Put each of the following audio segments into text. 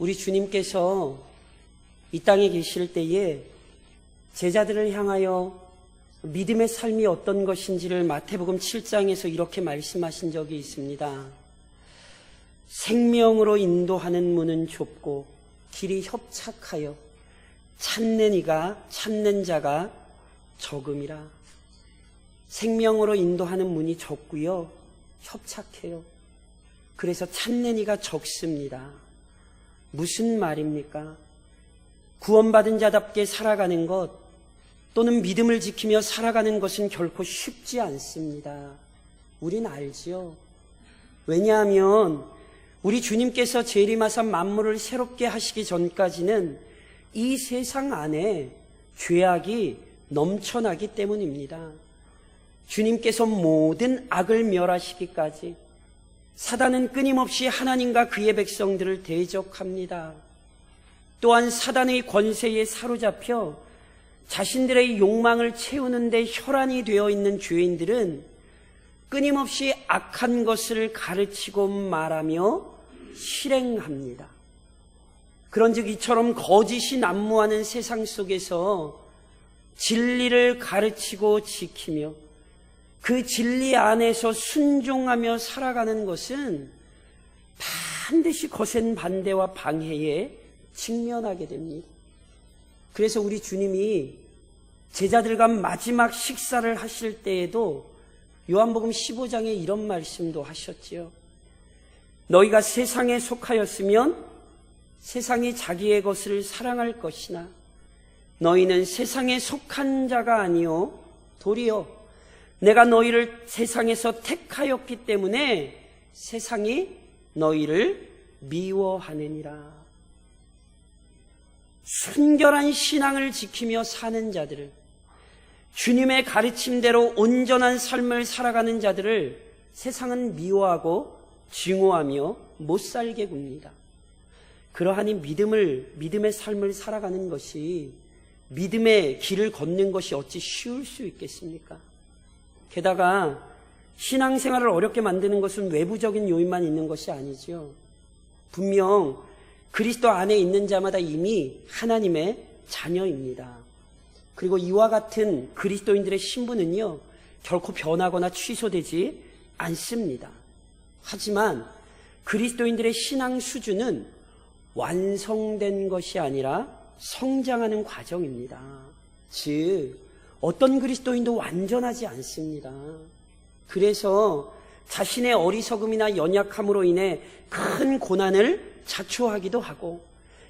우리 주님께서 이 땅에 계실 때에 제자들을 향하여 믿음의 삶이 어떤 것인지를 마태복음 7장에서 이렇게 말씀하신 적이 있습니다. 생명으로 인도하는 문은 좁고 길이 협착하여 찾는 자가 적음이라. 생명으로 인도하는 문이 좁고요, 협착해요. 그래서 찾는 이가 적습니다. 무슨 말입니까? 구원받은 자답게 살아가는 것 또는 믿음을 지키며 살아가는 것은 결코 쉽지 않습니다. 우린 알지요. 왜냐하면 우리 주님께서 재림하사 만물을 새롭게 하시기 전까지는 이 세상 안에 죄악이 넘쳐나기 때문입니다. 주님께서 모든 악을 멸하시기까지 사단은 끊임없이 하나님과 그의 백성들을 대적합니다. 또한 사단의 권세에 사로잡혀 자신들의 욕망을 채우는 데 혈안이 되어 있는 죄인들은 끊임없이 악한 것을 가르치고 말하며 실행합니다. 그런즉 이처럼 거짓이 난무하는 세상 속에서 진리를 가르치고 지키며 그 진리 안에서 순종하며 살아가는 것은 반드시 거센 반대와 방해에 직면하게 됩니다. 그래서 우리 주님이 제자들과 마지막 식사를 하실 때에도 요한복음 15장에 이런 말씀도 하셨지요. 너희가 세상에 속하였으면 세상이 자기의 것을 사랑할 것이나 너희는 세상에 속한 자가 아니요 도리어 내가 너희를 세상에서 택하였기 때문에 세상이 너희를 미워하느니라. 순결한 신앙을 지키며 사는 자들을, 주님의 가르침대로 온전한 삶을 살아가는 자들을 세상은 미워하고 증오하며 못 살게 굽니다. 그러하니 믿음의 삶을 살아가는 것이, 믿음의 길을 걷는 것이 어찌 쉬울 수 있겠습니까? 게다가 신앙생활을 어렵게 만드는 것은 외부적인 요인만 있는 것이 아니죠. 분명 그리스도 안에 있는 자마다 이미 하나님의 자녀입니다. 그리고 이와 같은 그리스도인들의 신분은요, 결코 변하거나 취소되지 않습니다. 하지만 그리스도인들의 신앙 수준은 완성된 것이 아니라 성장하는 과정입니다. 즉, 어떤 그리스도인도 완전하지 않습니다. 그래서 자신의 어리석음이나 연약함으로 인해 큰 고난을 자초하기도 하고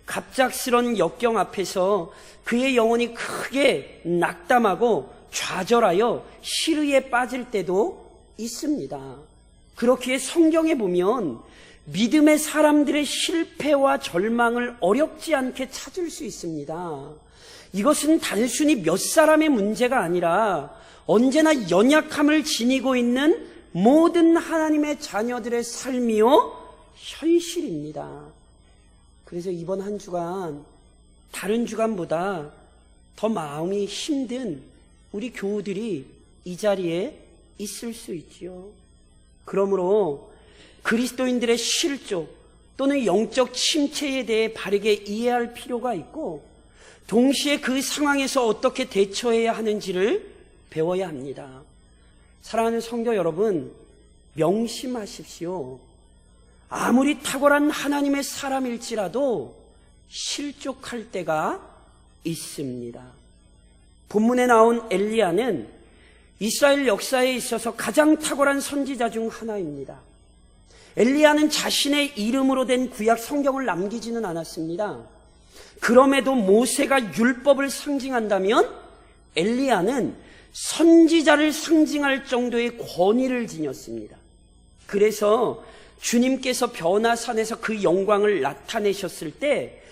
갑작스런 역경 앞에서 그의 영혼이 크게 낙담하고 좌절하여 시르에 빠질 때도 있습니다. 그렇기에 성경에 보면 믿음의 사람들의 실패와 절망을 어렵지 않게 찾을 수 있습니다. 이것은 단순히 몇 사람의 문제가 아니라 언제나 연약함을 지니고 있는 모든 하나님의 자녀들의 삶이요 현실입니다. 그래서 이번 한 주간 다른 주간보다 더 마음이 힘든 우리 교우들이 이 자리에 있을 수 있지요. 그러므로 그리스도인들의 실조 또는 영적 침체에 대해 바르게 이해할 필요가 있고, 동시에 그 상황에서 어떻게 대처해야 하는지를 배워야 합니다. 사랑하는 성도 여러분, 명심하십시오. 아무리 탁월한 하나님의 사람일지라도 실족할 때가 있습니다. 본문에 나온 엘리야는 이스라엘 역사에 있어서 가장 탁월한 선지자 중 하나입니다. 엘리야는 자신의 이름으로 된 구약 성경을 남기지는 않았습니다. 그럼에도 모세가 율법을 상징한다면 엘리야는 선지자를 상징할 정도의 권위를 지녔습니다. 그래서 주님께서 변화산에서 그 영광을 나타내셨을 때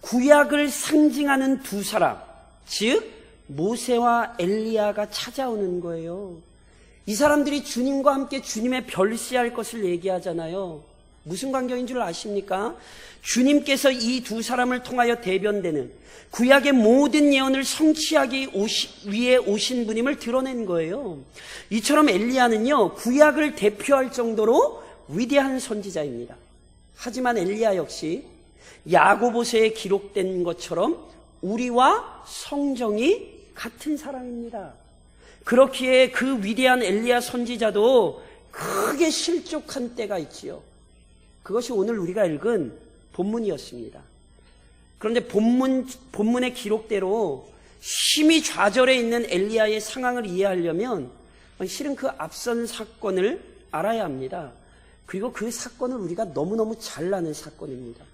구약을 상징하는 두 사람, 즉 모세와 엘리야가 찾아오는 거예요. 이 사람들이 주님과 함께 주님의 별세할 것을 얘기하잖아요. 무슨 관계인 줄 아십니까? 주님께서 이 두 사람을 통하여 대변되는 구약의 모든 예언을 성취하기 위해 오신 분임을 드러낸 거예요. 이처럼 엘리야는요, 구약을 대표할 정도로 위대한 선지자입니다. 하지만 엘리야 역시 야고보서에 기록된 것처럼 우리와 성정이 같은 사람입니다. 그렇기에 그 위대한 엘리야 선지자도 크게 실족한 때가 있지요. 그것이 오늘 우리가 읽은 본문이었습니다. 그런데 본문의 기록대로 심히 좌절해 있는 엘리야의 상황을 이해하려면 실은 그 앞선 사건을 알아야 합니다. 그리고 그 사건을 우리가 너무너무 잘 아는 사건입니다.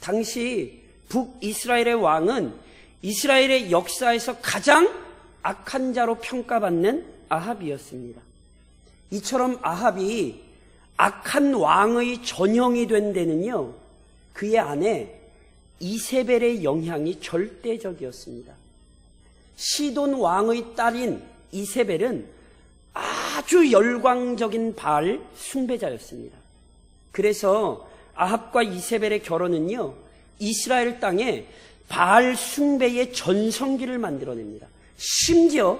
당시 북이스라엘의 왕은 이스라엘의 역사에서 가장 악한 자로 평가받는 아합이었습니다. 이처럼 아합이 악한 왕의 전형이 된 데는요, 그의 아내 이세벨의 영향이 절대적이었습니다. 시돈 왕의 딸인 이세벨은 아주 열광적인 바알 숭배자였습니다. 그래서 아합과 이세벨의 결혼은요, 이스라엘 땅에 바알 숭배의 전성기를 만들어냅니다. 심지어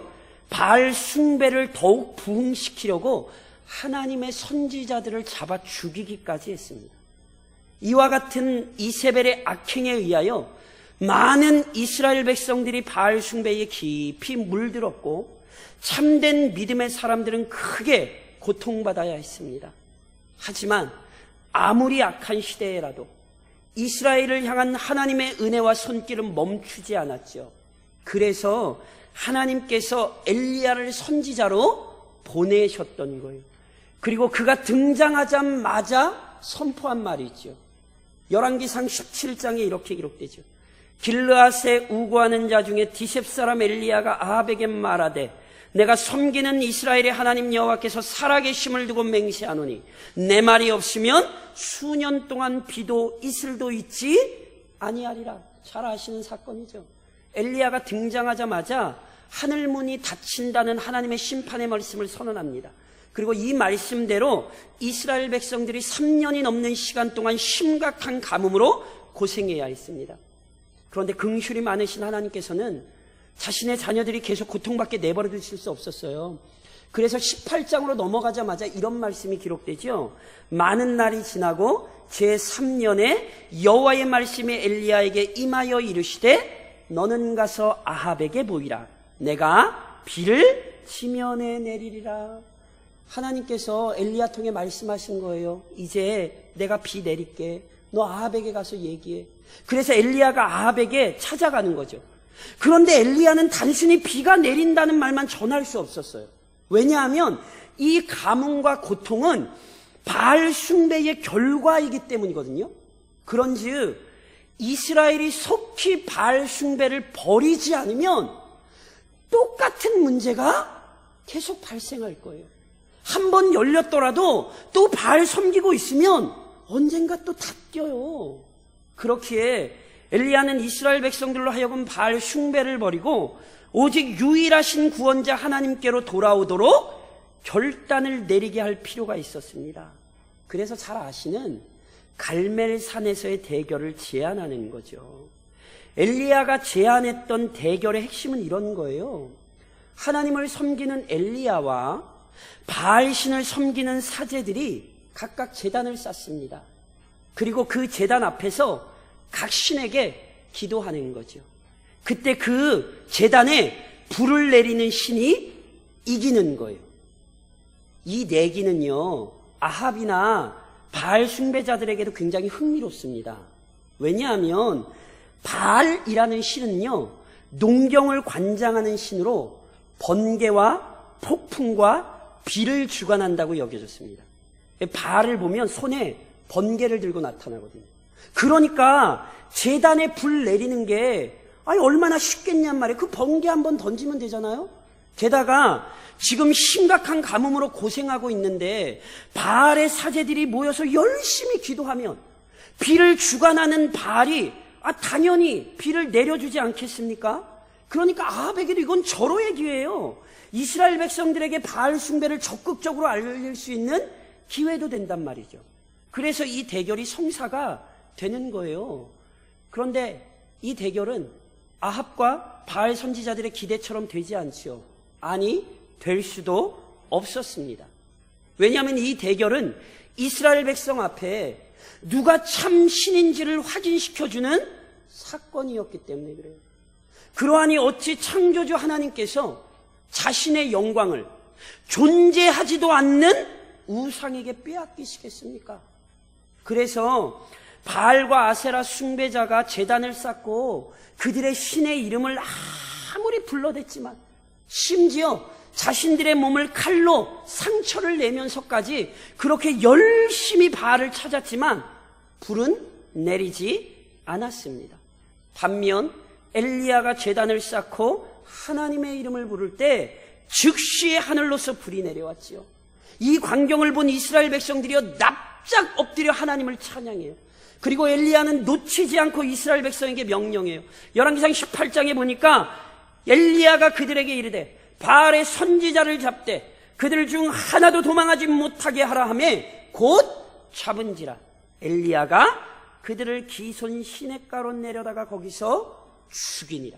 바알 숭배를 더욱 부흥시키려고 하나님의 선지자들을 잡아 죽이기까지 했습니다. 이와 같은 이세벨의 악행에 의하여 많은 이스라엘 백성들이 바알 숭배에 깊이 물들었고 참된 믿음의 사람들은 크게 고통받아야 했습니다. 하지만 아무리 악한 시대에라도 이스라엘을 향한 하나님의 은혜와 손길은 멈추지 않았죠. 그래서 하나님께서 엘리야를 선지자로 보내셨던 거예요. 그리고 그가 등장하자마자 선포한 말이 있죠. 열왕기상 17장에 이렇게 기록되죠. 길르앗에 우고하는 자 중에 디셉 사람 엘리야가 아합에게 말하되 내가 섬기는 이스라엘의 하나님 여호와께서 살아계심을 두고 맹세하노니 내 말이 없으면 수년 동안 비도 이슬도 있지 아니하리라. 잘 아시는 사건이죠. 엘리야가 등장하자마자 하늘문이 닫힌다는 하나님의 심판의 말씀을 선언합니다. 그리고 이 말씀대로 이스라엘 백성들이 3년이 넘는 시간 동안 심각한 가뭄으로 고생해야 했습니다. 그런데 긍휼이 많으신 하나님께서는 자신의 자녀들이 계속 고통받게 내버려 두실 수 없었어요. 그래서 18장으로 넘어가자마자 이런 말씀이 기록되죠. 많은 날이 지나고 제3년에 여호와의 말씀이 엘리야에게 임하여 이르시되 너는 가서 아합에게 보이라. 내가 비를 지면에 내리리라. 하나님께서 엘리야 통해 말씀하신 거예요. 이제 내가 비 내릴게. 너 아합에게 가서 얘기해. 그래서 엘리야가 아합에게 찾아가는 거죠. 그런데 엘리야는 단순히 비가 내린다는 말만 전할 수 없었어요. 왜냐하면 이 가뭄과 고통은 바알 숭배의 결과이기 때문이거든요. 그런즉 이스라엘이 속히 바알 숭배를 버리지 않으면 똑같은 문제가 계속 발생할 거예요. 한 번 열렸더라도 또 바알 섬기고 있으면 언젠가 또 닫혀요. 그렇기에 엘리야는 이스라엘 백성들로 하여금 바알 숭배를 버리고 오직 유일하신 구원자 하나님께로 돌아오도록 결단을 내리게 할 필요가 있었습니다. 그래서 잘 아시는 갈멜산에서의 대결을 제안하는 거죠. 엘리야가 제안했던 대결의 핵심은 이런 거예요. 하나님을 섬기는 엘리야와 바알신을 섬기는 사제들이 각각 제단을 쌓습니다. 그리고 그 제단 앞에서 각 신에게 기도하는 거죠. 그때 그 제단에 불을 내리는 신이 이기는 거예요. 이 내기는요, 아합이나 바알 숭배자들에게도 굉장히 흥미롭습니다. 왜냐하면 바알이라는 신은요, 농경을 관장하는 신으로 번개와 폭풍과 비를 주관한다고 여겨졌습니다. 바알을 보면 손에 번개를 들고 나타나거든요. 그러니까 제단에 불 내리는 게 얼마나 쉽겠냔 말이에요. 그 번개 한번 던지면 되잖아요. 게다가 지금 심각한 가뭄으로 고생하고 있는데 바알의 사제들이 모여서 열심히 기도하면 비를 주관하는 바알이 당연히 비를 내려주지 않겠습니까? 그러니까 아합에게도 이건 절호의 기회예요. 이스라엘 백성들에게 바알 숭배를 적극적으로 알릴 수 있는 기회도 된단 말이죠. 그래서 이 대결이 성사가 되는 거예요. 그런데 이 대결은 아합과 바알 선지자들의 기대처럼 되지 않죠. 아니, 될 수도 없었습니다. 왜냐하면 이 대결은 이스라엘 백성 앞에 누가 참 신인지를 확인시켜주는 사건이었기 때문에 그래요. 그러하니 어찌 창조주 하나님께서 자신의 영광을 존재하지도 않는 우상에게 빼앗기시겠습니까? 그래서 바알과 아세라 숭배자가 제단을 쌓고 그들의 신의 이름을 아무리 불러댔지만 심지어 자신들의 몸을 칼로 상처를 내면서까지 그렇게 열심히 바알을 찾았지만 불은 내리지 않았습니다. 반면 엘리야가 제단을 쌓고 하나님의 이름을 부를 때 즉시 하늘로서 불이 내려왔지요. 이 광경을 본 이스라엘 백성들이여 납작 엎드려 하나님을 찬양해요. 그리고 엘리야는 놓치지 않고 이스라엘 백성에게 명령해요. 열왕기상 18장에 보니까 엘리야가 그들에게 이르되 바알의 선지자를 잡되 그들 중 하나도 도망하지 못하게 하라 하며 곧 잡은지라. 엘리야가 그들을 기손 시냇가로 내려다가 거기서 죽이니라.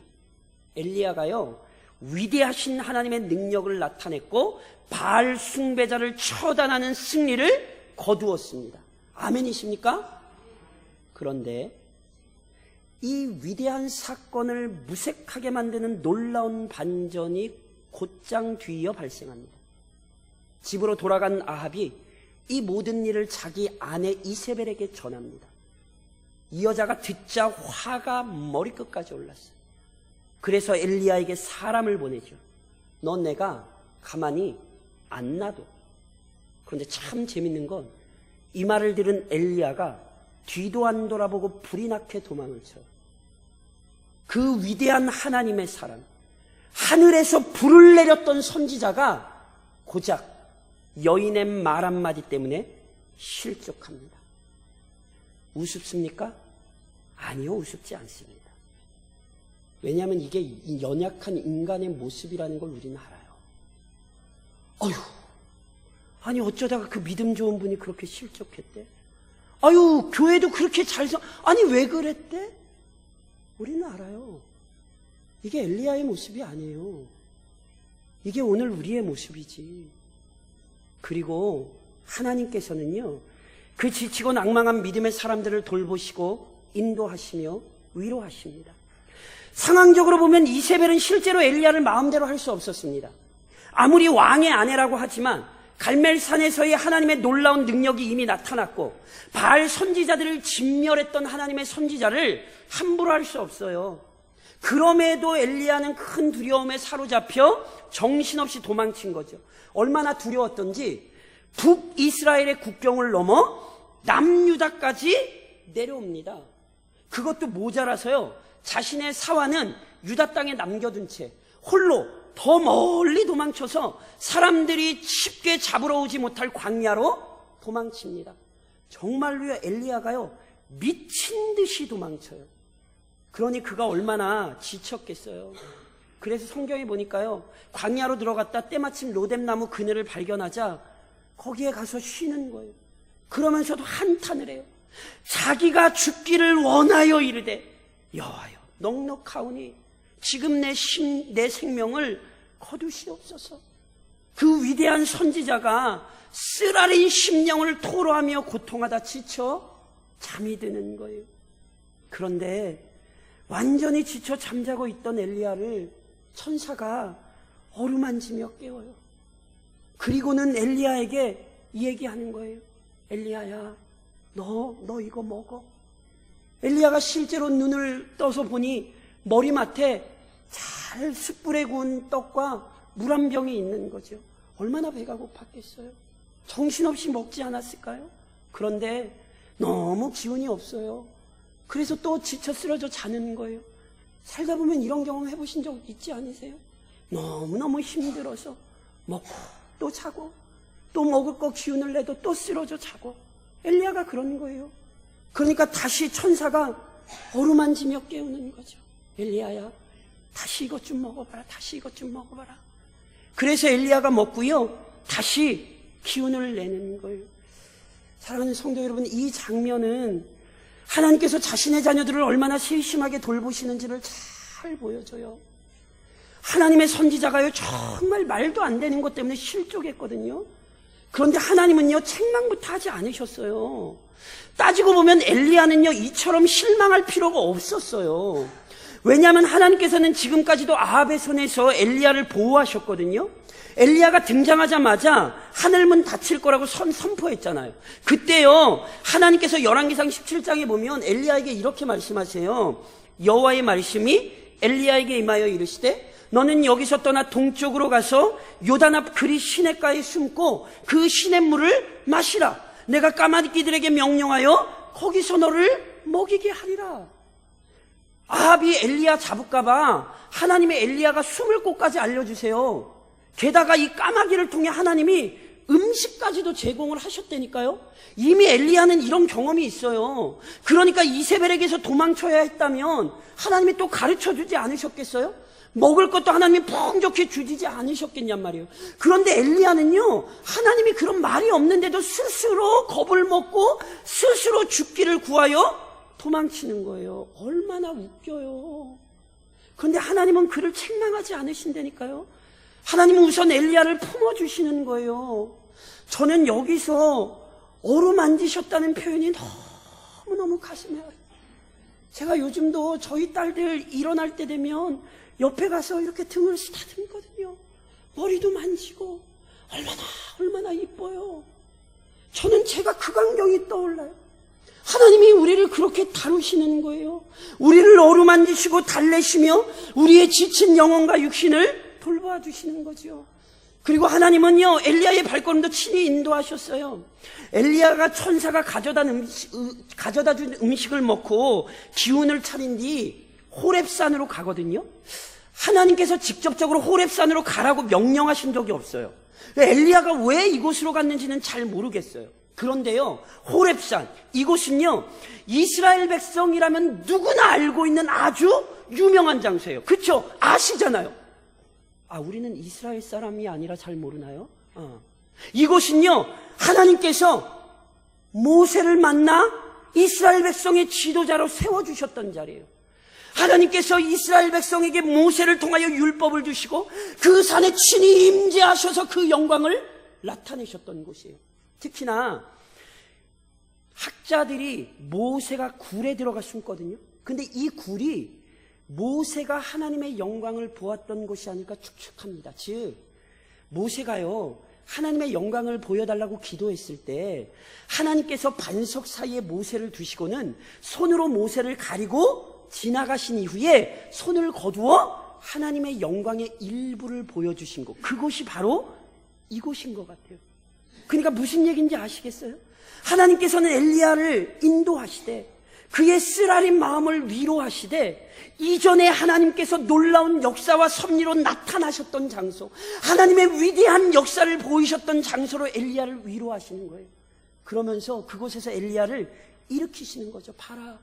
엘리야가요 위대하신 하나님의 능력을 나타냈고 바알 숭배자를 처단하는 승리를 거두었습니다. 아멘이십니까? 그런데 이 위대한 사건을 무색하게 만드는 놀라운 반전이 곧장 뒤이어 발생합니다. 집으로 돌아간 아합이 이 모든 일을 자기 아내 이세벨에게 전합니다. 이 여자가 듣자 화가 머리끝까지 올랐어요. 그래서 엘리야에게 사람을 보내죠. 넌 내가 가만히 안 놔둬. 그런데 참 재밌는 건 이 말을 들은 엘리야가 뒤도 안 돌아보고 불이 나게 도망을 쳐요. 그 위대한 하나님의 사람, 하늘에서 불을 내렸던 선지자가 고작 여인의 말 한마디 때문에 실족합니다. 우습습니까? 아니요, 우습지 않습니다. 왜냐하면 이게 이 연약한 인간의 모습이라는 걸 우리는 알아요. 어휴, 아니 어쩌다가 그 믿음 좋은 분이 그렇게 실족했대? 아유, 교회도 그렇게 아니 왜 그랬대? 우리는 알아요. 이게 엘리야의 모습이 아니에요. 이게 오늘 우리의 모습이지. 그리고 하나님께서는요, 그 지치고 낭망한 믿음의 사람들을 돌보시고 인도하시며 위로하십니다. 상황적으로 보면 이세벨은 실제로 엘리야를 마음대로 할 수 없었습니다. 아무리 왕의 아내라고 하지만 갈멜산에서의 하나님의 놀라운 능력이 이미 나타났고 바알 선지자들을 진멸했던 하나님의 선지자를 함부로 할 수 없어요. 그럼에도 엘리야는 큰 두려움에 사로잡혀 정신없이 도망친 거죠. 얼마나 두려웠던지 북이스라엘의 국경을 넘어 남유다까지 내려옵니다. 그것도 모자라서요, 자신의 사환은 유다 땅에 남겨둔 채 홀로 더 멀리 도망쳐서 사람들이 쉽게 잡으러 오지 못할 광야로 도망칩니다. 정말로요, 엘리야가요 미친 듯이 도망쳐요. 그러니 그가 얼마나 지쳤겠어요. 그래서 성경에 보니까요, 광야로 들어갔다 때마침 로뎀나무 그늘을 발견하자 거기에 가서 쉬는 거예요. 그러면서도 한탄을 해요. 자기가 죽기를 원하여 이르되 여호와여 넉넉하오니 지금 내 생명을 거두시옵소서. 그 위대한 선지자가 쓰라린 심령을 토로하며 고통하다 지쳐 잠이 드는 거예요. 그런데 완전히 지쳐 잠자고 있던 엘리야를 천사가 어루만지며 깨워요. 그리고는 엘리야에게 이 얘기하는 거예요. 엘리야야, 너 이거 먹어. 엘리야가 실제로 눈을 떠서 보니 머리맡에 잘 숯불에 구운 떡과 물 한 병이 있는 거죠. 얼마나 배가 고팠겠어요. 정신없이 먹지 않았을까요? 그런데 너무 기운이 없어요. 그래서 또 지쳐 쓰러져 자는 거예요. 살다 보면 이런 경험 해보신 적 있지 않으세요? 너무너무 힘들어서 먹고 또 자고 또 먹을 거 기운을 내도 또 쓰러져 자고. 엘리야가 그런 거예요. 그러니까 다시 천사가 어루만지며 깨우는 거죠. 엘리야야, 다시 이것 좀 먹어봐라. 다시 이것 좀 먹어봐라. 그래서 엘리야가 먹고요, 다시 기운을 내는 거예요. 사랑하는 성도 여러분, 이 장면은 하나님께서 자신의 자녀들을 얼마나 세심하게 돌보시는지를 잘 보여줘요. 하나님의 선지자가요, 정말 말도 안 되는 것 때문에 실족했거든요. 그런데 하나님은요, 책망부터 하지 않으셨어요. 따지고 보면 엘리야는요, 이처럼 실망할 필요가 없었어요. 왜냐하면 하나님께서는 지금까지도 아합의 손에서 엘리야를 보호하셨거든요. 엘리야가 등장하자마자 하늘문 닫힐 거라고 선포했잖아요. 그때요, 하나님께서 열왕기상 17장에 보면 엘리야에게 이렇게 말씀하세요. 여호와의 말씀이 엘리야에게 임하여 이르시되 너는 여기서 떠나 동쪽으로 가서 요단 앞 그리 시냇가에 숨고 그 시냇물을 마시라. 내가 까마귀들에게 명령하여 거기서 너를 먹이게 하리라. 아합이 엘리야 잡을까봐 하나님의 엘리야가 숨을 곳까지 알려주세요. 게다가 이 까마귀를 통해 하나님이 음식까지도 제공을 하셨다니까요. 이미 엘리야는 이런 경험이 있어요. 그러니까 이세벨에게서 도망쳐야 했다면 하나님이 또 가르쳐주지 않으셨겠어요? 먹을 것도 하나님이 풍족히 주지 않으셨겠냔 말이에요. 그런데 엘리야는요, 하나님이 그런 말이 없는데도 스스로 겁을 먹고 스스로 죽기를 구하여 도망치는 거예요. 얼마나 웃겨요. 그런데 하나님은 그를 책망하지 않으신다니까요. 하나님은 우선 엘리야를 품어주시는 거예요. 저는 여기서 어루만지셨다는 표현이 너무너무 가슴에 아파요. 제가 요즘도 저희 딸들 일어날 때 되면 옆에 가서 이렇게 등을 쓰다듬거든요. 머리도 만지고 얼마나 이뻐요. 저는 제가 그 광경이 떠올라요. 하나님이 우리를 그렇게 다루시는 거예요. 우리를 어루만지시고 달래시며 우리의 지친 영혼과 육신을 돌보아 주시는 거죠. 그리고 하나님은요, 엘리야의 발걸음도 친히 인도하셨어요. 엘리야가 천사가 가져다 준 음식을 먹고 기운을 차린 뒤 호렙산으로 가거든요. 하나님께서 직접적으로 호렙산으로 가라고 명령하신 적이 없어요. 엘리야가 왜 이곳으로 갔는지는 잘 모르겠어요. 그런데요, 호렙산, 이곳은요, 이스라엘 백성이라면 누구나 알고 있는 아주 유명한 장소예요. 그렇죠? 아시잖아요. 우리는 이스라엘 사람이 아니라 잘 모르나요? 이곳은요, 하나님께서 모세를 만나 이스라엘 백성의 지도자로 세워주셨던 자리예요. 하나님께서 이스라엘 백성에게 모세를 통하여 율법을 주시고 그 산에 친히 임재하셔서 그 영광을 나타내셨던 곳이에요. 특히나 학자들이 모세가 굴에 들어가 숨거든요. 근데 이 굴이 모세가 하나님의 영광을 보았던 곳이 아닐까 추측합니다. 즉, 모세가요, 하나님의 영광을 보여달라고 기도했을 때 하나님께서 반석 사이에 모세를 두시고는 손으로 모세를 가리고 지나가신 이후에 손을 거두어 하나님의 영광의 일부를 보여주신 곳, 그곳이 바로 이곳인 것 같아요. 그러니까 무슨 얘기인지 아시겠어요? 하나님께서는 엘리야를 인도하시되 그의 쓰라린 마음을 위로하시되 이전에 하나님께서 놀라운 역사와 섭리로 나타나셨던 장소, 하나님의 위대한 역사를 보이셨던 장소로 엘리야를 위로하시는 거예요. 그러면서 그곳에서 엘리야를 일으키시는 거죠. 봐라,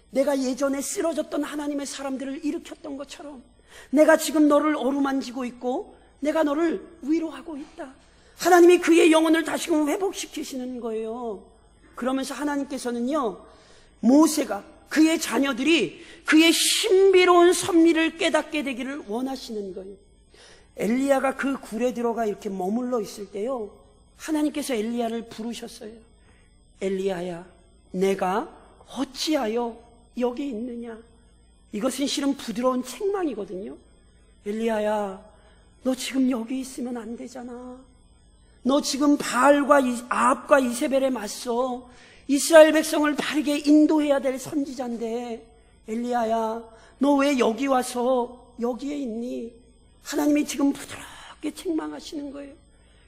내가 예전에 쓰러졌던 하나님의 사람들을 일으켰던 것처럼 내가 지금 너를 어루만지고 있고 내가 너를 위로하고 있다. 하나님이 그의 영혼을 다시금 회복시키시는 거예요. 그러면서 하나님께서는요, 모세가, 그의 자녀들이 그의 신비로운 섭리를 깨닫게 되기를 원하시는 거예요. 엘리야가 그 굴에 들어가 이렇게 머물러 있을 때요, 하나님께서 엘리야를 부르셨어요. 엘리야야, 내가 어찌하여 여기 있느냐. 이것은 실은 부드러운 책망이거든요. 엘리야야, 너 지금 여기 있으면 안 되잖아. 너 지금 바알과 아합과 이세벨에 맞서 이스라엘 백성을 바르게 인도해야 될 선지자인데, 엘리야야, 너 왜 여기 와서 여기에 있니? 하나님이 지금 부드럽게 책망하시는 거예요.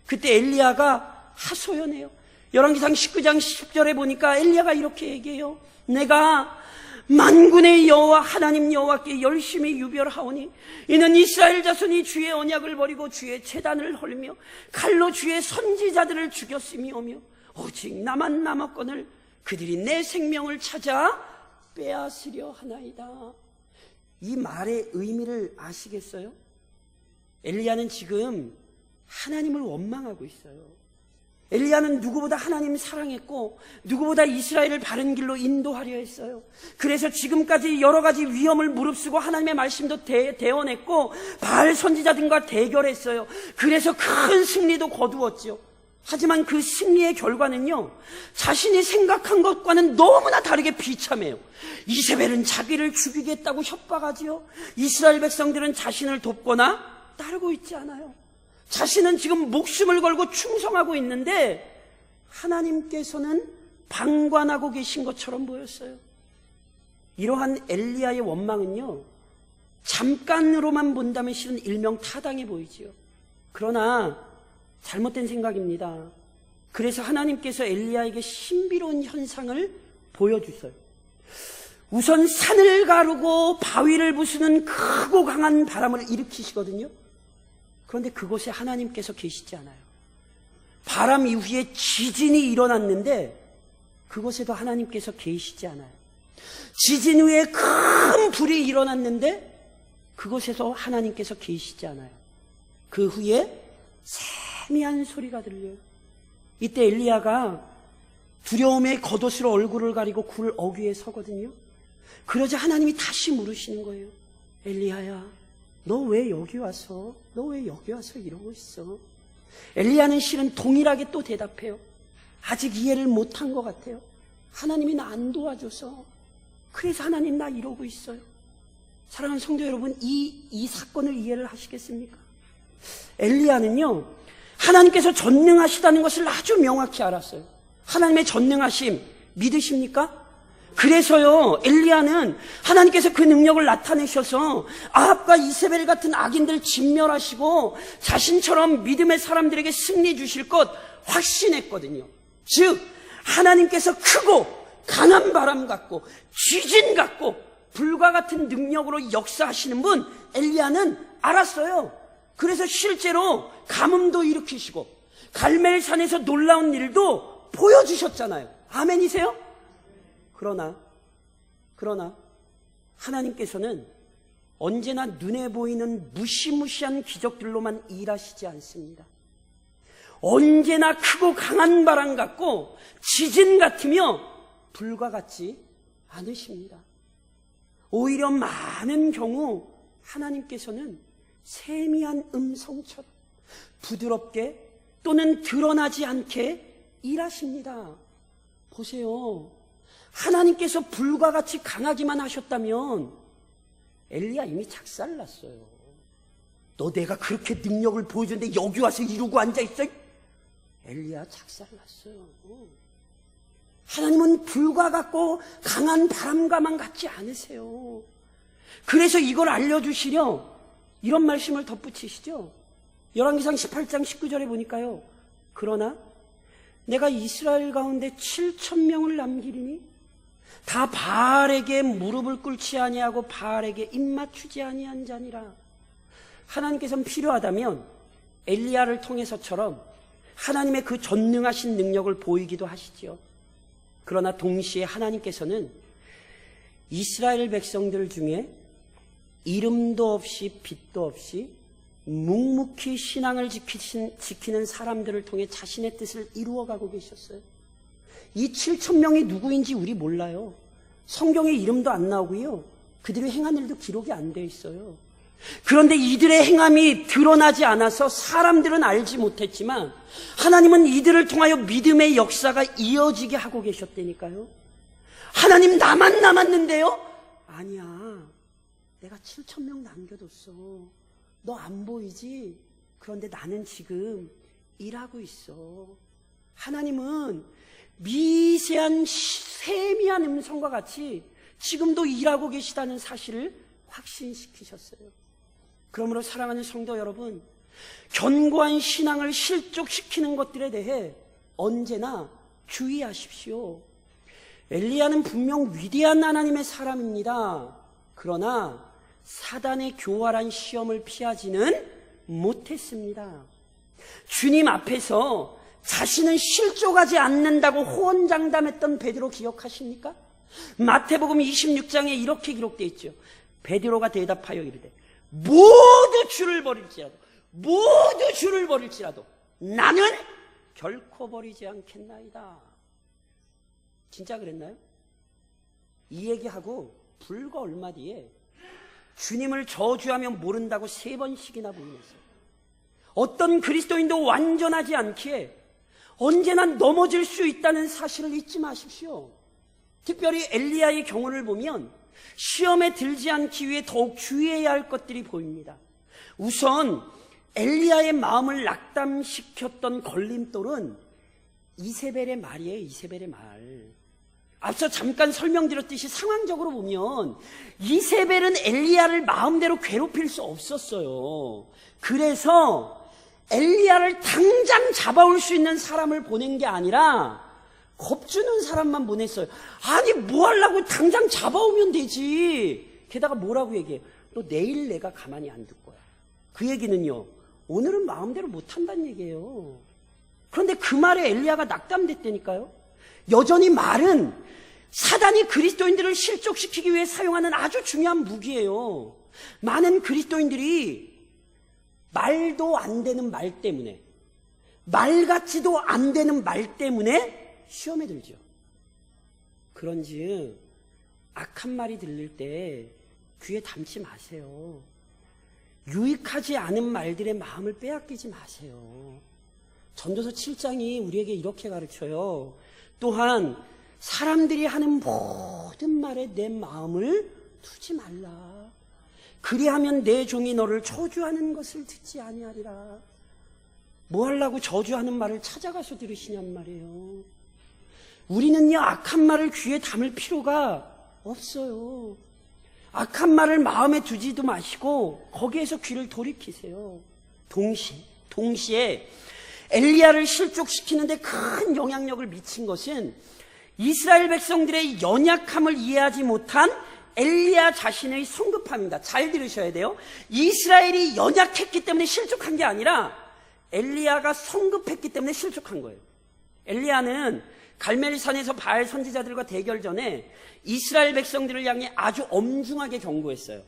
그때 엘리야가 하소연해요. 열왕기상 19장 10절에 보니까 엘리야가 이렇게 얘기해요. 내가 만군의 여호와 하나님 여호와께 열심히 유별하오니 이는 이스라엘 자손이 주의 언약을 버리고 주의 제단을 헐며 칼로 주의 선지자들을 죽였음이오며 오직 나만 남았거늘 그들이 내 생명을 찾아 빼앗으려 하나이다. 이 말의 의미를 아시겠어요? 엘리야는 지금 하나님을 원망하고 있어요. 엘리야는 누구보다 하나님을 사랑했고 누구보다 이스라엘을 바른 길로 인도하려 했어요. 그래서 지금까지 여러 가지 위험을 무릅쓰고 하나님의 말씀도 대언했고 바알 선지자들과 대결했어요. 그래서 큰 승리도 거두었죠. 하지만 그 승리의 결과는요, 자신이 생각한 것과는 너무나 다르게 비참해요. 이세벨은 자기를 죽이겠다고 협박하지요. 이스라엘 백성들은 자신을 돕거나 따르고 있지 않아요. 자신은 지금 목숨을 걸고 충성하고 있는데 하나님께서는 방관하고 계신 것처럼 보였어요. 이러한 엘리야의 원망은요, 잠깐으로만 본다면 실은 일명 타당해 보이지요. 그러나 잘못된 생각입니다. 그래서 하나님께서 엘리야에게 신비로운 현상을 보여주세요. 우선 산을 가르고 바위를 부수는 크고 강한 바람을 일으키시거든요. 그런데 그곳에 하나님께서 계시지 않아요. 바람 이후에 지진이 일어났는데 그곳에도 하나님께서 계시지 않아요. 지진 후에 큰 불이 일어났는데 그곳에서 하나님께서 계시지 않아요. 그 후에 세미한 소리가 들려요. 이때 엘리야가 두려움에 겉옷으로 얼굴을 가리고 굴 어귀에 서거든요. 그러자 하나님이 다시 물으시는 거예요. 엘리야야, 너 왜 여기 와서 이러고 있어? 엘리야는 실은 동일하게 또 대답해요. 아직 이해를 못한 것 같아요. 하나님이 나 안 도와줘서. 그래서 하나님 나 이러고 있어요. 사랑하는 성도 여러분, 이 사건을 이해를 하시겠습니까? 엘리야는요, 하나님께서 전능하시다는 것을 아주 명확히 알았어요. 하나님의 전능하심 믿으십니까? 그래서요, 엘리야는 하나님께서 그 능력을 나타내셔서 아합과 이세벨 같은 악인들 진멸하시고 자신처럼 믿음의 사람들에게 승리 주실 것 확신했거든요. 즉, 하나님께서 크고 강한 바람 같고 지진 같고 불과 같은 능력으로 역사하시는 분 엘리야는 알았어요. 그래서 실제로 가뭄도 일으키시고 갈멜산에서 놀라운 일도 보여주셨잖아요. 아멘이세요? 그러나 하나님께서는 언제나 눈에 보이는 무시무시한 기적들로만 일하시지 않습니다. 언제나 크고 강한 바람 같고 지진 같으며 불과 같지 않으십니다. 오히려 많은 경우 하나님께서는 세미한 음성처럼 부드럽게 또는 드러나지 않게 일하십니다. 보세요. 하나님께서 불과 같이 강하기만 하셨다면 엘리야 이미 작살났어요. 너 내가 그렇게 능력을 보여줬는데 여기 와서 이러고 앉아있어? 엘리야 작살났어요. 하나님은 불과 같고 강한 바람과만 같지 않으세요. 그래서 이걸 알려주시려 이런 말씀을 덧붙이시죠. 열왕기상 18장 19절에 보니까요. 그러나 내가 이스라엘 가운데 7,000명을 남기리니 다 바알에게 무릎을 꿇지 아니하고 바알에게 입맞추지 아니한 자니라. 하나님께서는 필요하다면 엘리야를 통해서처럼 하나님의 그 전능하신 능력을 보이기도 하시죠. 그러나 동시에 하나님께서는 이스라엘 백성들 중에 이름도 없이 빛도 없이 묵묵히 신앙을 지키는 사람들을 통해 자신의 뜻을 이루어가고 계셨어요. 이 7,000명이 누구인지 우리 몰라요. 성경에 이름도 안 나오고요. 그들이 행한 일도 기록이 안 돼 있어요. 그런데 이들의 행함이 드러나지 않아서 사람들은 알지 못했지만 하나님은 이들을 통하여 믿음의 역사가 이어지게 하고 계셨다니까요. 하나님 나만 남았는데요? 아니야. 내가 7,000명 남겨뒀어. 너 안 보이지? 그런데 나는 지금 일하고 있어. 하나님은 미세한 세미한 음성과 같이 지금도 일하고 계시다는 사실을 확신시키셨어요. 그러므로 사랑하는 성도 여러분, 견고한 신앙을 실족시키는 것들에 대해 언제나 주의하십시오. 엘리야는 분명 위대한 하나님의 사람입니다. 그러나 사단의 교활한 시험을 피하지는 못했습니다. 주님 앞에서 자신은 실족하지 않는다고 호언장담했던 베드로 기억하십니까? 마태복음 26장에 이렇게 기록되어 있죠. 베드로가 대답하여 이르되 모두 주를 버릴지라도 나는 결코 버리지 않겠나이다. 진짜 그랬나요? 이 얘기하고 불과 얼마 뒤에 주님을 저주하며 모른다고 3번씩이나 부인했어요. 어떤 그리스도인도 완전하지 않기에 언제나 넘어질 수 있다는 사실을 잊지 마십시오. 특별히 엘리야의 경우를 보면 시험에 들지 않기 위해 더욱 주의해야 할 것들이 보입니다. 우선 엘리야의 마음을 낙담시켰던 걸림돌은 이세벨의 말이에요. 이세벨의 말. 앞서 잠깐 설명드렸듯이 상황적으로 보면 이세벨은 엘리야를 마음대로 괴롭힐 수 없었어요. 그래서 엘리야를 당장 잡아올 수 있는 사람을 보낸 게 아니라 겁주는 사람만 보냈어요. 아니 뭐 하려고, 당장 잡아오면 되지. 게다가 뭐라고 얘기해요? 너 내일 내가 가만히 안 둘 거야. 그 얘기는요, 오늘은 마음대로 못한다는 얘기예요. 그런데 그 말에 엘리야가 낙담됐다니까요. 여전히 말은 사단이 그리스도인들을 실족시키기 위해 사용하는 아주 중요한 무기예요. 많은 그리스도인들이 말도 안 되는 말 때문에, 말 같지도 안 되는 말 때문에 시험에 들죠. 그런즉 악한 말이 들릴 때 귀에 담지 마세요. 유익하지 않은 말들의 마음을 빼앗기지 마세요. 전도서 7장이 우리에게 이렇게 가르쳐요. 또한 사람들이 하는 모든 말에 내 마음을 두지 말라. 그리하면 내 종이 너를 저주하는 것을 듣지 아니하리라. 뭐 하려고 저주하는 말을 찾아가서 들으시냔 말이에요. 우리는요, 악한 말을 귀에 담을 필요가 없어요. 악한 말을 마음에 두지도 마시고 거기에서 귀를 돌이키세요. 동시에 엘리야를 실족시키는데 큰 영향력을 미친 것은 이스라엘 백성들의 연약함을 이해하지 못한 엘리야 자신의 성급함입니다. 잘 들으셔야 돼요. 이스라엘이 연약했기 때문에 실족한 게 아니라 엘리야가 성급했기 때문에 실족한 거예요. 엘리야는 갈멜산에서 바알 선지자들과 대결 전에 이스라엘 백성들을 향해 아주 엄중하게 경고했어요.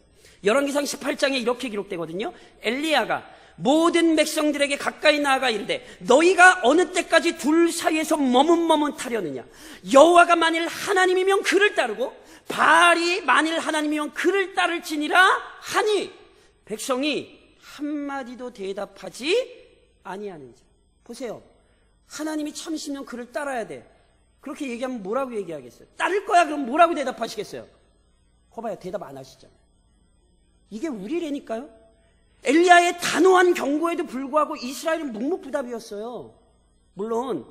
열왕기상 18장에 이렇게 기록되거든요. 엘리야가 모든 백성들에게 가까이 나아가 이르되 너희가 어느 때까지 둘 사이에서 머뭇머뭇하려느냐. 여호와가 만일 하나님이면 그를 따르고 바알이 만일 하나님이면 그를 따를지니라 하니 백성이 한마디도 대답하지 아니하는지. 보세요. 하나님이 참으시면 그를 따라야 돼. 그렇게 얘기하면 뭐라고 얘기하겠어요? 따를 거야 그럼 뭐라고 대답하시겠어요? 거봐요, 대답 안 하시잖아요. 이게 우리라니까요. 엘리야의 단호한 경고에도 불구하고 이스라엘은 묵묵부답이었어요. 물론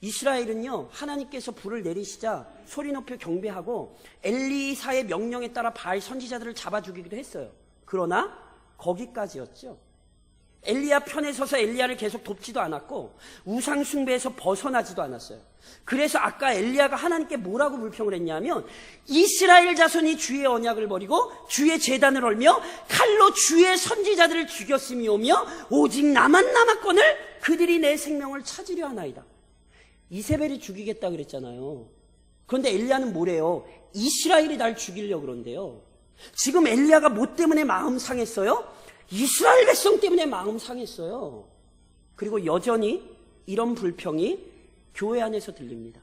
이스라엘은요, 하나님께서 불을 내리시자 소리 높여 경배하고 엘리사의 명령에 따라 바알 선지자들을 잡아 죽이기도 했어요. 그러나 거기까지였죠. 엘리야 편에 서서 엘리야를 계속 돕지도 않았고 우상 숭배에서 벗어나지도 않았어요. 그래서 아까 엘리야가 하나님께 뭐라고 불평을 했냐면 이스라엘 자손이 주의 언약을 버리고 주의 제단을 헐며 칼로 주의 선지자들을 죽였음이오며 오직 나만 남았거늘 그들이 내 생명을 찾으려 하나이다. 이세벨이 죽이겠다 그랬잖아요. 그런데 엘리야는 뭐래요? 이스라엘이 날 죽이려고 그런데요. 지금 엘리야가 뭐 때문에 마음 상했어요? 이스라엘 백성 때문에 마음 상했어요. 그리고 여전히 이런 불평이 교회 안에서 들립니다.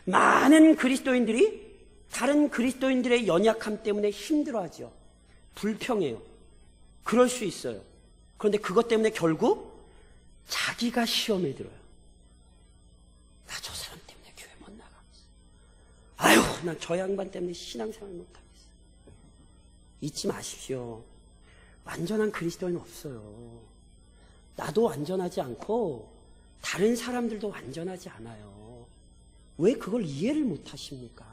많은 그리스도인들이 다른 그리스도인들의 연약함 때문에 힘들어하죠. 불평해요. 그럴 수 있어요. 그런데 그것 때문에 결국 자기가 시험에 들어요. 나 저 사람 때문에 교회 못 나가겠어. 아유, 난 저 양반 때문에 신앙생활 못 하겠어. 잊지 마십시오. 완전한 그리스도인은 없어요. 나도 완전하지 않고 다른 사람들도 완전하지 않아요. 왜 그걸 이해를 못 하십니까?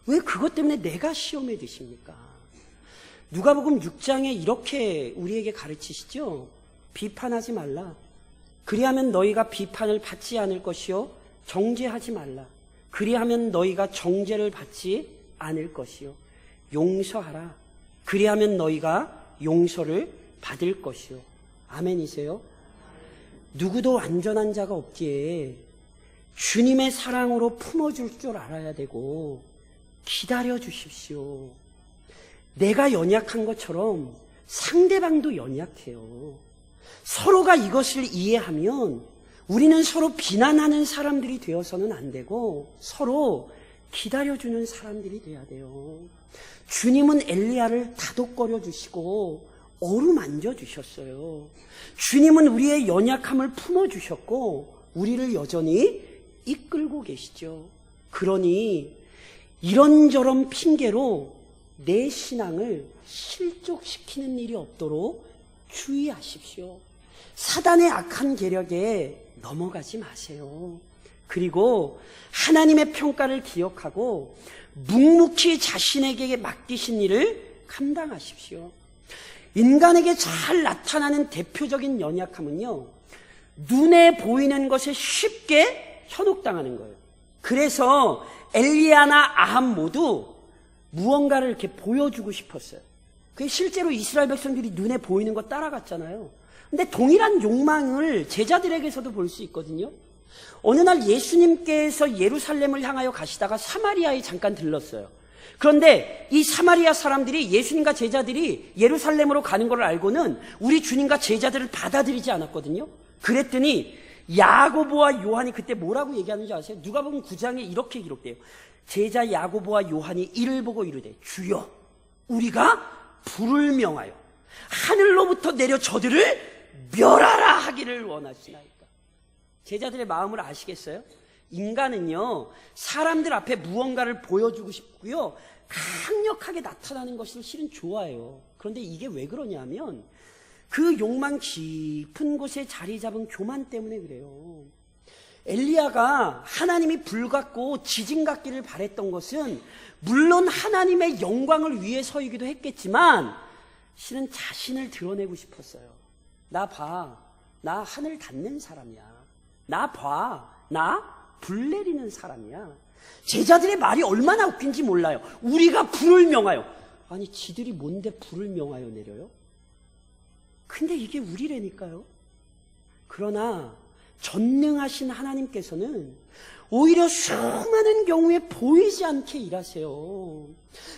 왜 그것 때문에 내가 시험에 드십니까? 누가복음 6장에 이렇게 우리에게 가르치시죠? 비판하지 말라. 그리하면 너희가 비판을 받지 않을 것이요 정죄하지 말라. 그리하면 너희가 정죄를 받지 않을 것이요 용서하라. 그리하면 너희가 용서를 받을 것이요. 아멘이세요? 누구도 완전한 자가 없기에 주님의 사랑으로 품어줄 줄 알아야 되고 기다려 주십시오. 내가 연약한 것처럼 상대방도 연약해요. 서로가 이것을 이해하면 우리는 서로 비난하는 사람들이 되어서는 안 되고 서로 기다려주는 사람들이 돼야 돼요. 주님은 엘리야를 다독거려 주시고 어루만져 주셨어요. 주님은 우리의 연약함을 품어주셨고 우리를 여전히 이끌고 계시죠. 그러니 이런저런 핑계로 내 신앙을 실족시키는 일이 없도록 주의하십시오. 사단의 악한 계략에 넘어가지 마세요. 그리고 하나님의 평가를 기억하고 묵묵히 자신에게 맡기신 일을 감당하십시오. 인간에게 잘 나타나는 대표적인 연약함은요, 눈에 보이는 것에 쉽게 현혹당하는 거예요. 그래서 엘리야나 아합 모두 무언가를 이렇게 보여주고 싶었어요. 그게 실제로 이스라엘 백성들이 눈에 보이는 거 따라갔잖아요. 근데 동일한 욕망을 제자들에게서도 볼 수 있거든요. 어느 날 예수님께서 예루살렘을 향하여 가시다가 사마리아에 잠깐 들렀어요. 그런데 이 사마리아 사람들이 예수님과 제자들이 예루살렘으로 가는 걸 알고는 우리 주님과 제자들을 받아들이지 않았거든요. 그랬더니 야고보와 요한이 그때 뭐라고 얘기하는지 아세요? 누가복음 9장에 이렇게 기록돼요. 제자 야고보와 요한이 이를 보고 이르되 주여 우리가 불을 명하여 하늘로부터 내려 저들을 멸하라 하기를 원하시나이까. 제자들의 마음을 아시겠어요? 인간은요, 사람들 앞에 무언가를 보여주고 싶고요, 강력하게 나타나는 것을 실은 좋아해요. 그런데 이게 왜 그러냐면 그 욕망 깊은 곳에 자리 잡은 교만 때문에 그래요. 엘리야가 하나님이 불 같고 지진 같기를 바랬던 것은 물론 하나님의 영광을 위해서이기도 했겠지만 실은 자신을 드러내고 싶었어요. 나 봐, 나 하늘 닿는 사람이야. 나 봐, 나 불 내리는 사람이야. 제자들의 말이 얼마나 웃긴지 몰라요. 우리가 불을 명하여. 아니 지들이 뭔데 불을 명하여 내려요? 근데 이게 우리라니까요. 그러나 전능하신 하나님께서는 오히려 수많은 경우에 보이지 않게 일하세요.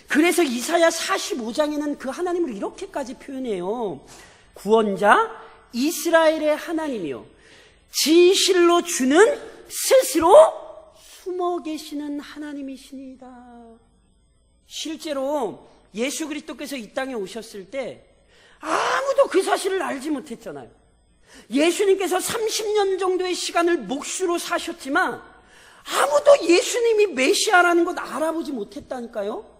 그래서 이사야 45장에는 그 하나님을 이렇게까지 표현해요. 구원자 이스라엘의 하나님이요 진실로 주는 스스로 숨어 계시는 하나님이시니다. 실제로 예수 그리스도께서 이 땅에 오셨을 때 아무도 그 사실을 알지 못했잖아요. 예수님께서 30년 정도의 시간을 몫으로 사셨지만 아무도 예수님이 메시아라는 것 알아보지 못했다니까요.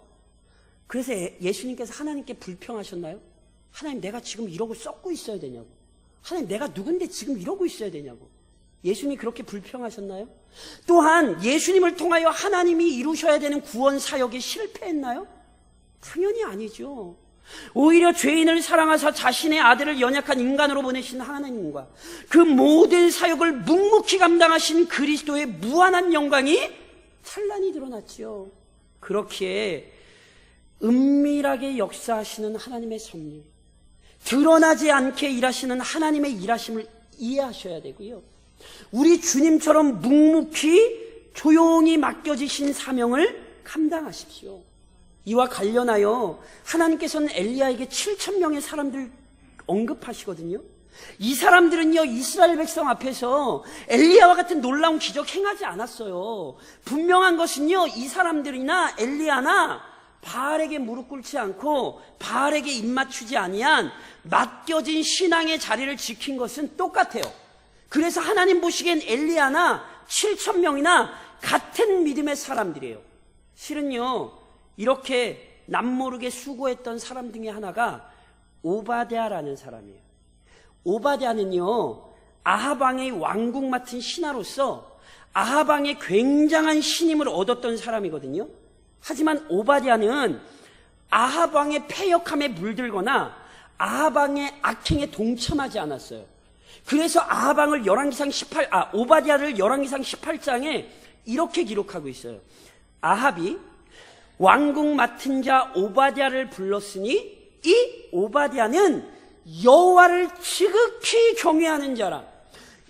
그래서 예수님께서 하나님께 불평하셨나요? 하나님 내가 지금 이러고 썩고 있어야 되냐고. 하나님 내가 누군데 지금 이러고 있어야 되냐고. 예수님이 그렇게 불평하셨나요? 또한 예수님을 통하여 하나님이 이루셔야 되는 구원 사역에 실패했나요? 당연히 아니죠. 오히려 죄인을 사랑하사 자신의 아들을 연약한 인간으로 보내신 하나님과 그 모든 사역을 묵묵히 감당하신 그리스도의 무한한 영광이 찬란히 드러났지요. 그렇기에 은밀하게 역사하시는 하나님의 섭리, 드러나지 않게 일하시는 하나님의 일하심을 이해하셔야 되고요. 우리 주님처럼 묵묵히 조용히 맡겨지신 사명을 감당하십시오. 이와 관련하여 하나님께서는 엘리야에게 7,000명의 사람들 언급하시거든요. 이 사람들은요 이스라엘 백성 앞에서 엘리야와 같은 놀라운 기적 행하지 않았어요. 분명한 것은요 이 사람들이나 엘리야나 바알에게 무릎 꿇지 않고 바알에게 입 맞추지 아니한 맡겨진 신앙의 자리를 지킨 것은 똑같아요. 그래서 하나님 보시기엔 엘리야나 7,000명이나 같은 믿음의 사람들이에요. 실은요 이렇게 남모르게 수고했던 사람 중에 하나가 오바댜라는 사람이에요. 오바댜는요 아합 왕의 왕궁 맡은 신하로서 아합 왕의 굉장한 신임을 얻었던 사람이거든요. 하지만 오바댜는 아합 왕의 패역함에 물들거나 아합 왕의 악행에 동참하지 않았어요. 그래서 아합 왕을 오바댜를 열왕기상 18장에 이렇게 기록하고 있어요. 아합이 왕궁 맡은 자 오바댜를 불렀으니 이 오바댜는 여호와를 지극히 경외하는 자라.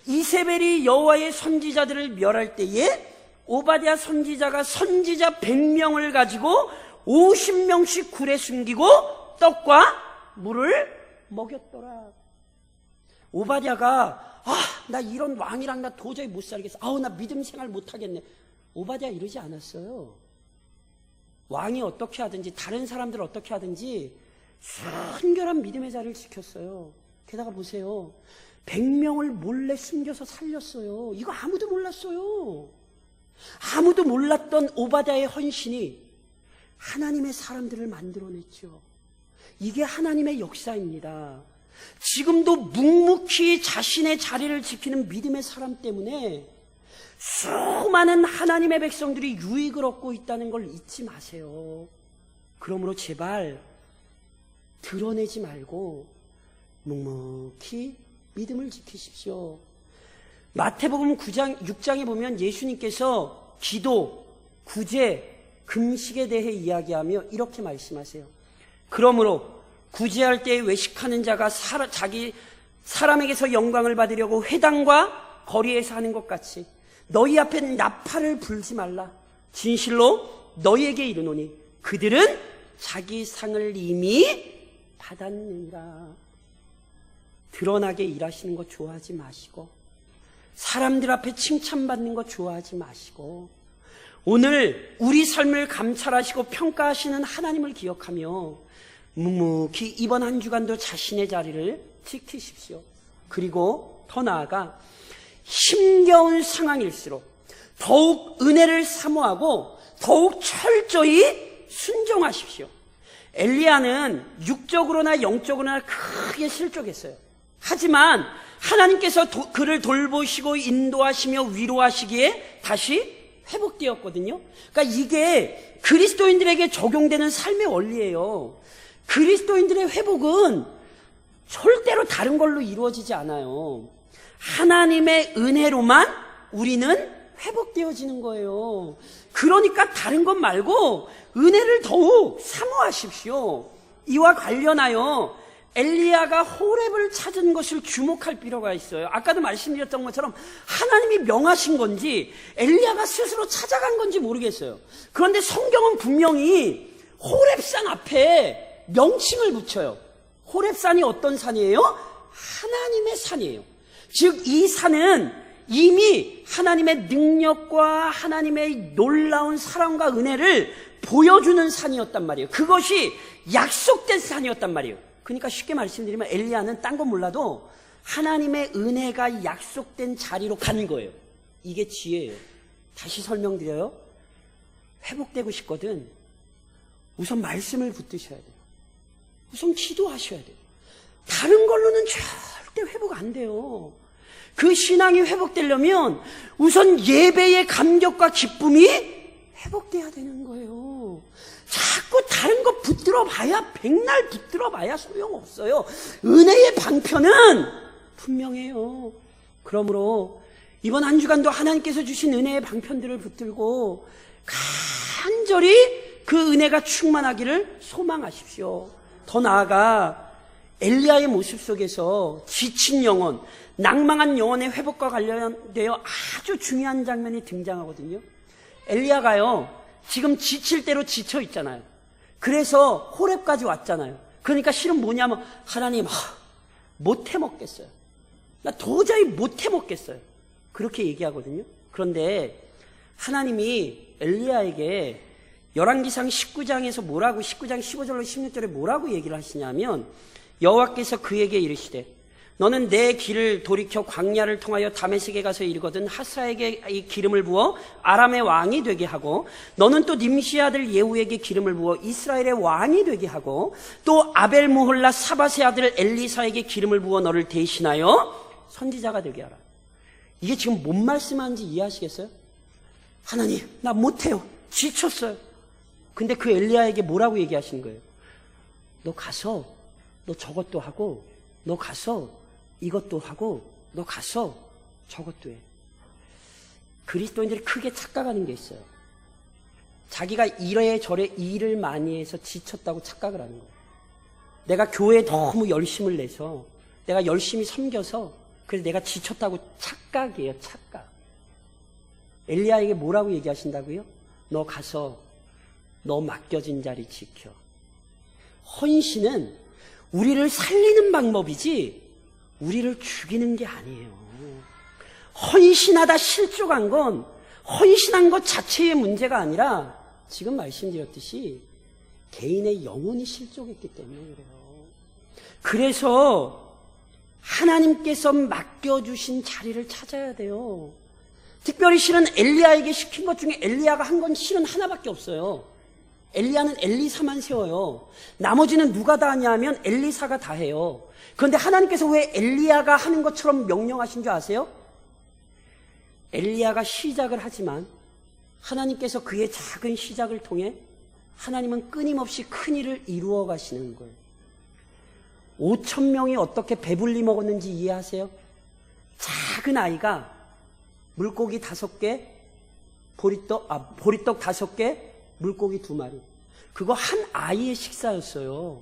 이세벨이 여호와의 선지자들을 멸할 때에 오바댜 선지자가 선지자 100명을 가지고 50명씩 굴에 숨기고 떡과 물을 먹였더라. 오바댜가 나 이런 왕이랑 나 도저히 못 살겠어. 나 믿음 생활 못 하겠네. 오바댜 이러지 않았어요. 왕이 어떻게 하든지 다른 사람들 어떻게 하든지 순결한 믿음의 자리를 지켰어요. 게다가 보세요. 100명을 몰래 숨겨서 살렸어요. 이거 아무도 몰랐어요. 아무도 몰랐던 오바댜의 헌신이 하나님의 사람들을 만들어냈죠. 이게 하나님의 역사입니다. 지금도 묵묵히 자신의 자리를 지키는 믿음의 사람 때문에 수많은 하나님의 백성들이 유익을 얻고 있다는 걸 잊지 마세요. 그러므로 제발 드러내지 말고 묵묵히 믿음을 지키십시오. 마태복음 6장에 보면 예수님께서 기도, 구제, 금식에 대해 이야기하며 이렇게 말씀하세요. 그러므로 구제할 때에 외식하는 자가 자기 사람에게서 영광을 받으려고 회당과 거리에서 하는 것 같이 너희 앞에 나팔을 불지 말라. 진실로 너희에게 이르노니 그들은 자기 상을 이미 받았느니라. 드러나게 일하시는 거 좋아하지 마시고, 사람들 앞에 칭찬받는 거 좋아하지 마시고, 오늘 우리 삶을 감찰하시고 평가하시는 하나님을 기억하며 묵묵히 이번 한 주간도 자신의 자리를 지키십시오. 그리고 더 나아가 힘겨운 상황일수록 더욱 은혜를 사모하고 더욱 철저히 순종하십시오. 엘리야는 육적으로나 영적으로나 크게 실족했어요. 하지만 하나님께서 그를 돌보시고 인도하시며 위로하시기에 다시 회복되었거든요. 그러니까 이게 그리스도인들에게 적용되는 삶의 원리예요. 그리스도인들의 회복은 절대로 다른 걸로 이루어지지 않아요. 하나님의 은혜로만 우리는 회복되어지는 거예요. 그러니까 다른 것 말고 은혜를 더욱 사모하십시오. 이와 관련하여 엘리야가 호렙을 찾은 것을 주목할 필요가 있어요. 아까도 말씀드렸던 것처럼 하나님이 명하신 건지 엘리야가 스스로 찾아간 건지 모르겠어요. 그런데 성경은 분명히 호렙산 앞에 명칭을 붙여요. 호렙산이 어떤 산이에요? 하나님의 산이에요. 즉 이 산은 이미 하나님의 능력과 하나님의 놀라운 사랑과 은혜를 보여주는 산이었단 말이에요. 그것이 약속된 산이었단 말이에요. 그러니까 쉽게 말씀드리면 엘리야는 딴 건 몰라도 하나님의 은혜가 약속된 자리로 가는 거예요. 이게 지혜예요. 다시 설명드려요. 회복되고 싶거든 우선 말씀을 붙드셔야 돼요. 우선 기도하셔야 돼요. 다른 걸로는 절대 회복 안 돼요. 그 신앙이 회복되려면 우선 예배의 감격과 기쁨이 회복돼야 되는 거예요. 자꾸 다른 거 붙들어 봐야, 백날 붙들어 봐야 소용없어요. 은혜의 방편은 분명해요. 그러므로 이번 한 주간도 하나님께서 주신 은혜의 방편들을 붙들고 간절히 그 은혜가 충만하기를 소망하십시오. 더 나아가 엘리야의 모습 속에서 지친 영혼, 낭망한 영혼의 회복과 관련되어 아주 중요한 장면이 등장하거든요. 엘리야가요 지금 지칠 대로 지쳐 있잖아요. 그래서 호렙까지 왔잖아요. 그러니까 실은 뭐냐면 하나님 못 해먹겠어요. 나 도저히 못 해먹겠어요. 그렇게 얘기하거든요. 그런데 하나님이 엘리야에게 열왕기상 19장에서 뭐라고 19장 15절로 16절에 뭐라고 얘기를 하시냐면 여호와께서 그에게 이르시되 너는 내 길을 돌이켜 광야를 통하여 다메섹에 가서 이르거든 하사에게 이 기름을 부어 아람의 왕이 되게 하고 너는 또 님시 아들 예후에게 기름을 부어 이스라엘의 왕이 되게 하고 또 아벨무홀라 사밧의 아들 엘리사에게 기름을 부어 너를 대신하여 선지자가 되게 하라. 이게 지금 뭔 말씀하는지 이해하시겠어요? 하나님 나 못해요. 지쳤어요. 근데 그 엘리야에게 뭐라고 얘기하시는 거예요? 너 가서 너 저것도 하고 너 가서 이것도 하고 너 가서 저것도 해. 그리스도인들이 크게 착각하는 게 있어요. 자기가 이래저래 일을 많이 해서 지쳤다고 착각을 하는 거예요. 내가 교회에 너무 열심을 내서 내가 열심히 섬겨서 그래서 내가 지쳤다고 착각이에요. 착각. 엘리야에게 뭐라고 얘기하신다고요? 너 가서 너 맡겨진 자리 지켜. 헌신은 우리를 살리는 방법이지 우리를 죽이는 게 아니에요. 헌신하다 실족한 건 헌신한 것 자체의 문제가 아니라 지금 말씀드렸듯이 개인의 영혼이 실족했기 때문에 그래요. 그래서 하나님께서 맡겨주신 자리를 찾아야 돼요. 특별히 실은 엘리야에게 시킨 것 중에 엘리야가 한 건 실은 하나밖에 없어요. 엘리야는 엘리사만 세워요. 나머지는 누가 다 하냐 하면 엘리사가 다 해요. 그런데 하나님께서 왜 엘리야가 하는 것처럼 명령하신 줄 아세요? 엘리야가 시작을 하지만 하나님께서 그의 작은 시작을 통해 하나님은 끊임없이 큰 일을 이루어 가시는 거예요. 5,000명이 어떻게 배불리 먹었는지 이해하세요? 작은 아이가 물고기 5개, 보리떡 5개, 물고기 2마리. 그거 한 아이의 식사였어요.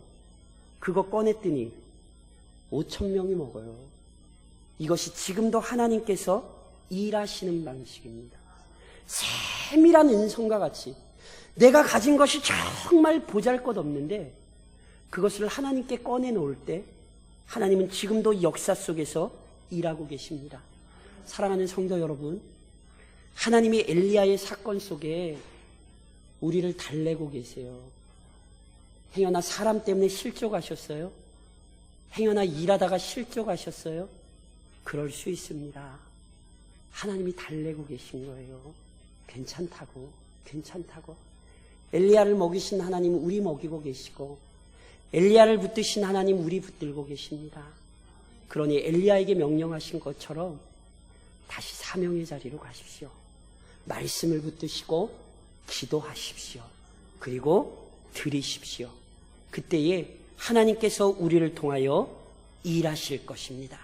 그거 꺼냈더니 5,000명이 먹어요. 이것이 지금도 하나님께서 일하시는 방식입니다. 세밀한 은성과 같이 내가 가진 것이 정말 보잘것없는데 그것을 하나님께 꺼내놓을 때 하나님은 지금도 역사 속에서 일하고 계십니다. 사랑하는 성도 여러분, 하나님이 엘리야의 사건 속에 우리를 달래고 계세요. 행여나 사람 때문에 실족하셨어요? 행여나 일하다가 실족하셨어요? 그럴 수 있습니다. 하나님이 달래고 계신 거예요. 괜찮다고. 엘리야를 먹이신 하나님은 우리 먹이고 계시고 엘리야를 붙드신 하나님 우리 붙들고 계십니다. 그러니 엘리야에게 명령하신 것처럼 다시 사명의 자리로 가십시오. 말씀을 붙드시고 기도하십시오. 그리고 드리십시오. 그때에 하나님께서 우리를 통하여 일하실 것입니다.